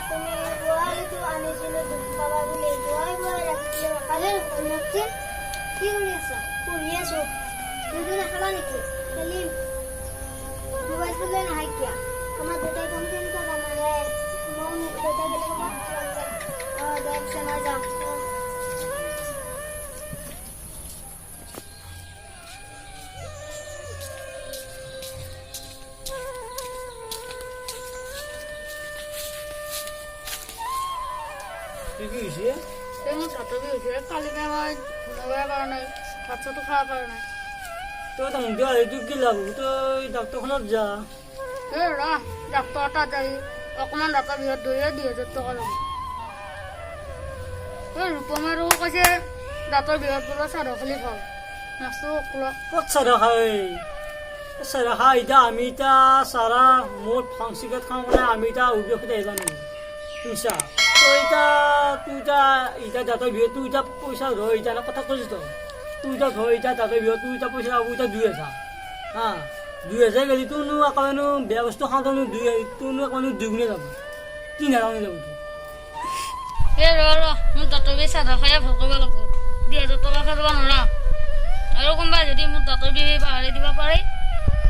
তুমি গোৱালিটো আনিছিলো দুখ পাবা বুলি গোৱাই ৰাখিছিলে কালি উন্নতি কি কৰি আছা পঢ়ি আছো তুমি নাখালা নেকি খেলিম মোবাইলটো লৈ নাহাই কিয়া আমাৰ দেউতাই কাম কেনেকুৱা জানালে মই দেউতাই বেলেগ দে পিছে মই যাম কি হৈছে মোৰ ছাত্ৰ বি হৈছে কালি মই নগৰ পৰা নাই ভাত চাতো খাব পৰা নাই তই তো মুখে এইটো কি লাভ তই ডাক্তৰখানত যা এই ৰ ডাক্তৰ তাত যাই অকণমান দাঁতৰ বিহত ধৰিয়ে ২০০০ টকা ল'ব এই ৰূপমেৰো কৈছে দাঁতৰ বিহত বোলে চাদৰ খালি খাওঁ মাছটো ক'ত চাদা খাই চাদা খা এতিয়া আমি এতিয়া চাৰা মোৰ ফাংচিকেট খাওঁ মানে আমি এতিয়া অভিযোগ আহিবা নেকি শুনিছা তই এতিয়া দাঁতৰ বিহত তুই এতিয়া পইচা ধৰ এতিয়া কথা কৈছোঁ তই তুই এতিয়া ধৰ এতিয়া দাঁতৰ বিহত তুই এতিয়া পইচা পাব এতিয়া ২০০০ হা ২০০০ গেলি তোৰনো আকৌ বেয়া বস্তু খাওঁতেনো তোৰনো আকৌ ২ গুণে যাব ৩,০০০ যাব এই ৰ মোৰ দাঁতৰ বিহ চাদৰ খাই ভাল কৰিব লাগিব ২০০০ টকা খাই দিব নোৱাৰা আৰু কোনোবাই যদি মোৰ দাঁতৰ বিহ পাহৰি দিব পাৰে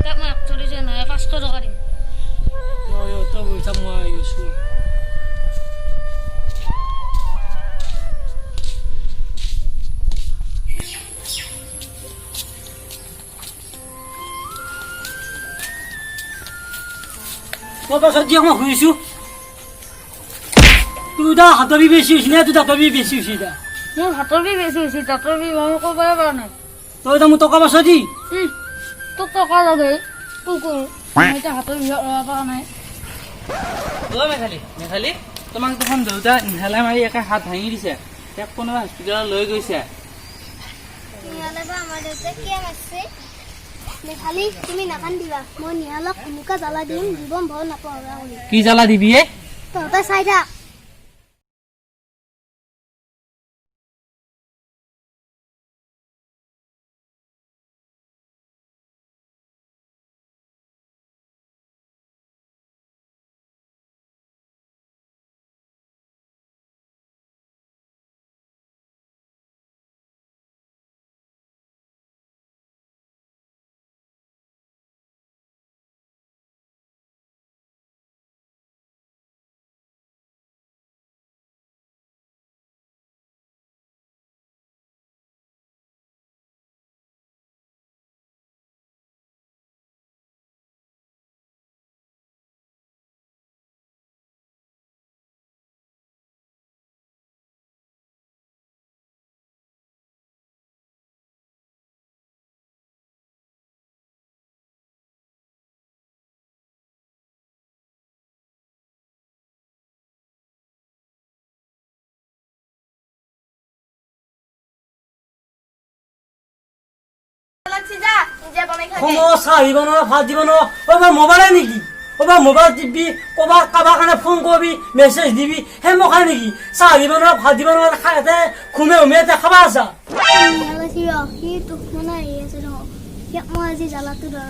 তাক মই ১৩০ নহয় ৫০০ টকা দিম তই পইচা মই আহিছোঁ মই পাছত যি মই শুনিছোঁ তোৰ এতিয়া হাতৰ বিষ বেছি হৈছে নে তোৰ দাঁতৰ বিষ বেছি হৈছে এতিয়া মোৰ হাতৰ বিষ বেছি হৈছে দাঁতৰ বিষ মই কৰিবই পৰা নাই তই এতিয়া মোৰ টকা পাছত দি তোক টকা লাগে তোক মই এতিয়া হাতৰ বিষ ল'ব পৰা নাই মেঘালী তোমাক দেখোন দেউতা ইনহেলাৰ মাৰি একে হাত ভাঙি দিছে তেওঁক কোনোবা হস্পিটেলত লৈ গৈছে আমাৰ দেউতাই কিয় মাৰিছে মেঘালী তুমি নাকান্দিবা মই নিহালক এনেকুৱা জ্বালা দিম জীৱন ভয় নাপাওঁ কি জ্বালা দিবি তহঁতে চাই থাক চাহ আহিব নোৱাৰ ভাত দিব নোৱাৰ মোবাইলে নেকি মোবাইল টিপি ক'ৰবাত কাৰোবাৰ কাৰণে ফোন কৰিবি মেছেজ দিবি সেই মোক খাই নেকি চাহ দিব নোৱাৰ ভাত দিব নোৱাৰ খাইতে ঘুমে ঘুমে খাবা আছা সি তোক মানে আহি আছে ন ইয়াক মই আজি জ্বালাটো ধৰ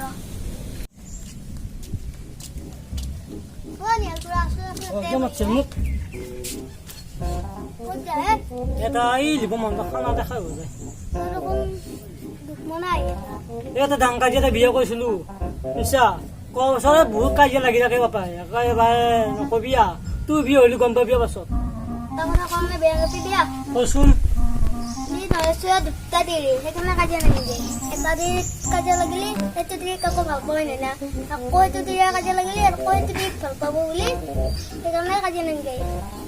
মোক এটা এই দিব মন খানা দেখা হৈ যায় এটা ডাঙৰ কাজিয়া এটা বিয়া কৰিছিলো বুজিছা ওচৰত বহুত কাজিয়া লাগি থাকে বাপা একেবাৰে নকবি তোৰ বিয়া হলি গম পাবি পাছত কচোন দুটা দেৰি সেইকাৰণে কাজিয়া লাগিলে এটা দেৰি কাজিয়া লাগিলে সেইটো দেৰি কাকো ভাল পাবই নাই না আকৌ এইটো দেৰি কাজিয়া লাগিলে আকৌ এইটো দেৰি ভাল পাব বুলি সেইকাৰণে কাজিয়া নালাগে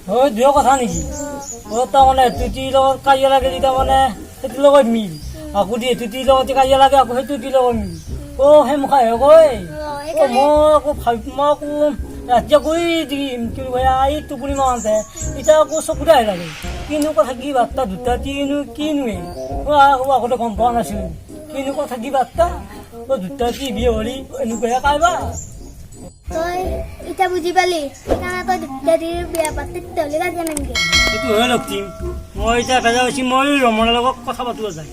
হয় দুয়ো কথা নেকি তাৰমানে তুতিৰ লগত কাজিয়া লাগে তাৰমানে সেইটোৰ লগত মিল আকৌ দিয়ে তুতিৰ লগতে কাজিয়া লাগে আকৌ সেইটো তুতিৰ লগত মিল সেই মুখাই কয় মই আকৌ মই আকৌ ৰাতিয়ে কৰি দিম কিন্তু এই টোপনি মাৰোঁতে এতিয়া আকৌ চকুতে আহি লাগে কিনো কথা কি বাৰ্তা দুটা কিনোৱে আগতে গম পোৱা নাছিলোঁ কিনো কথা কি বাৰ্তা দুটা কি বিয়ে হলি এনেকুৱাহে কাইবা তই এতিয়া বুজি পালি সেইকাৰণে তই দুটা দেৰি বিয়া পাতি তেতিয়াহ'লে কাজিয়া নালাগে সেইটো হয় লক্ষিম মই এতিয়া কাজিয়া হৈছি মই ৰমণৰ লগত কথা পাতিব যায়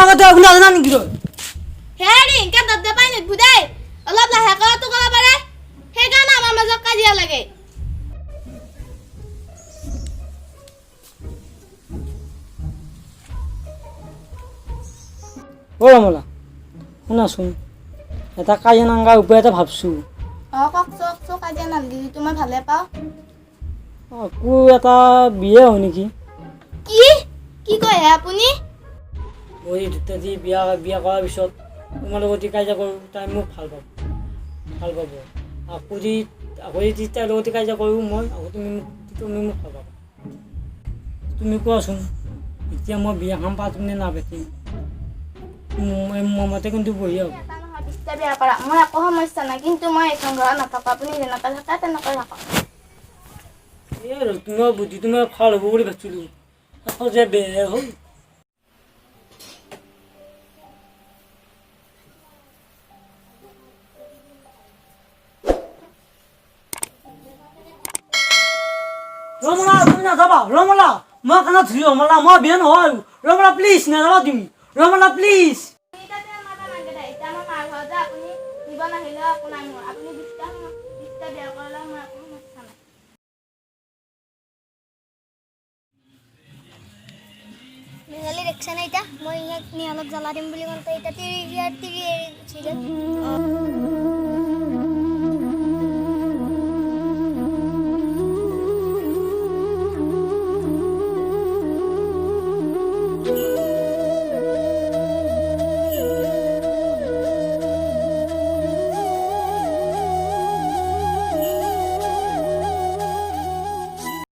আগতে শুনা জানা নেকি তই হেৰি ইনকে দদ্দে পাই নিদবু দেই অলপ লাহেকতো ক'ব পাৰে সেইকাৰণে আমাৰ মাজত কাজিয়া লাগে অ ৰমলা শুনাচোন এটা কাজিয়া নাংগা উপায় এটা ভাবছোঁ কওকচোন কাজিয়া নালাগে যিটো মই ভালে পাওঁ আকৌ এটা বিয়ে হয় নেকি কি কি কয় হে আপুনি মই যদি বিয়া কৰাৰ পিছত তোমাৰ লগত কাজিয়া কৰোঁ তাই মোক ভাল পাব আকৌ যদি তাইৰ লগত কাজিয়া কৰোঁ মই আকৌ তুমি মোক ভাল পাবা তুমি কোৱাচোন এতিয়া মই বিয়াখন পাতিম নে নাপাতিম মোৰ মতে কিন্তু বঢ়িয়া হ'ব বিয়া কৰা মোৰ একো সমস্যা নাই কিন্তু মই এইখন ঘৰত নাথাকোঁ আপুনি যেনেকৈ থাকে তেনেকৈ থাকক এই আৰু তোমাৰ বুদ্ধিটো মই ভাল হ'ব বুলি ভাবিছিলোঁ আকৌ যে বেয়া হ'ল ৰমলা তুমি নাযাবা ৰমলা মই কাণত ধৰি ৰমলা মই বিয়া নহয় ৰমলা প্লিজ নাযাবা তুমি ৰমলা প্লিজ মিনালী দেখছা নাই এতিয়া মই ইয়াক নিয়ালত জ্বলা দিম বুলি কওঁতে এতিয়া তিৰি এৰি গুচি গ'ল